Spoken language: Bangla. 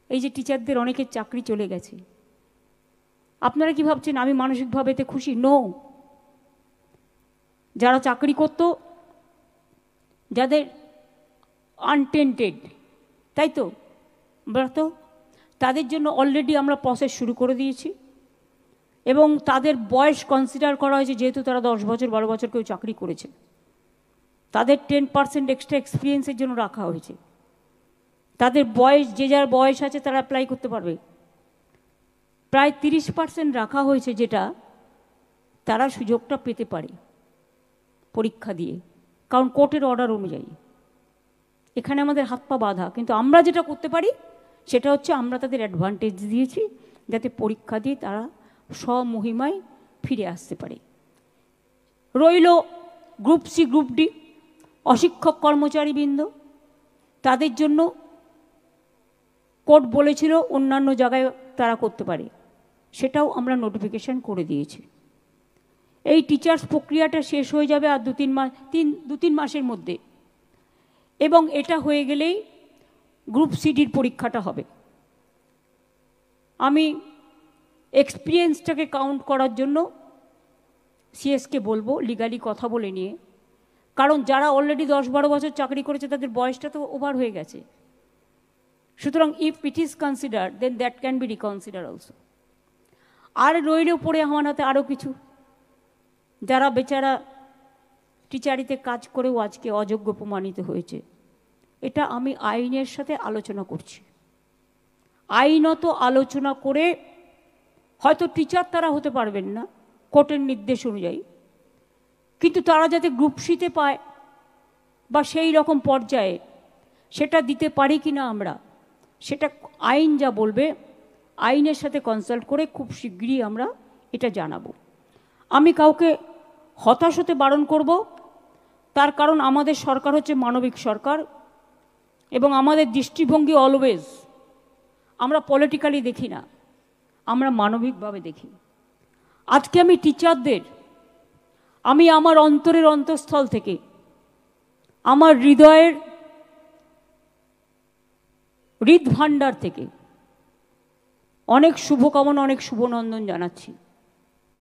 এই যে টিচারদের অনেকের চাকরি চলে গেছে, আপনারা কি ভাবছেন আমি মানসিকভাবে এতে খুশি? নো। যারা চাকরি করত, যাদের আনটেন্টেড, তাই তো তো তাদের জন্য অলরেডি আমরা প্রসেস শুরু করে দিয়েছি এবং তাদের বয়স কনসিডার করা হয়েছে। যেহেতু তারা 10 বছর 12 বছর কেউ চাকরি করেছে, তাদের 10% এক্সট্রা এক্সপিরিয়েন্সের জন্য রাখা হয়েছে। তাদের বয়স, যে যার বয়স আছে তারা অ্যাপ্লাই করতে পারবে। প্রায় 30% রাখা হয়েছে, যেটা তারা সুযোগটা পেতে পারে পরীক্ষা দিয়ে, কারণ কোর্টের অর্ডার অনুযায়ী। এখানে আমাদের হাত পা বাঁধা, কিন্তু আমরা যেটা করতে পারি সেটা হচ্ছে আমরা তাদের অ্যাডভান্টেজ দিয়েছি যাতে পরীক্ষা দিয়ে তারা স্বমহিমায় ফিরে আসতে পারে। রইল গ্রুপ সি, গ্রুপ ডি, অশিক্ষক কর্মচারীবৃন্দ, তাদের জন্য কোর্ট বলেছিল অন্যান্য জায়গায় তারা করতে পারে, সেটাও আমরা নোটিফিকেশান করে দিয়েছি। এই টিচার্স প্রক্রিয়াটা শেষ হয়ে যাবে আর 2-3 মাসের মধ্যে, এবং এটা হয়ে গেলেই গ্রুপ সিডির পরীক্ষাটা হবে। আমি এক্সপিরিয়েন্সটাকে কাউন্ট করার জন্য সিএসকে বলবো লিগালি কথা বলে নিয়ে, কারণ যারা অলরেডি 10-12 বছর চাকরি করেছে তাদের বয়সটা তো ওভার হয়ে গেছে। সুতরাং if it is consider then that can be reconsider also. আর রইলেও পড়ে আমার হাতে আরও কিছু, যারা বেচারা টিচারিতে কাজ করেও আজকে অযোগ্য প্রমাণিত হয়েছে। এটা আমি আইনের সাথে আলোচনা করছি, আইনত আলোচনা করে হয়তো টিচার তারা হতে পারবেন না কোর্টের নির্দেশ অনুযায়ী, কিন্তু তারা যাতে গ্রুপ সিতে পায় বা সেই রকম পর্যায়ে সেটা দিতে পারি কি না আমরা, সেটা আইন যা বলবে আইনের সাথে কনসাল্ট করে খুব শীঘ্রই আমরা এটা জানাবো। আমি কাউকে হতাশ হতে বারণ করব, তার কারণ আমাদের সরকার হচ্ছে মানবিক সরকার এবং আমাদের দৃষ্টিভঙ্গি অলওয়েজ আমরা পলিটিক্যালি দেখি না, আমরা মানবিকভাবে দেখি। আজকে আমি টিচারদের, আমি আমার অন্তরের অন্তঃস্থল থেকে, আমার হৃদয়ের হৃদভাণ্ডার থেকে অনেক শুভকামনা, অনেক শুভনন্দন জানাচ্ছি।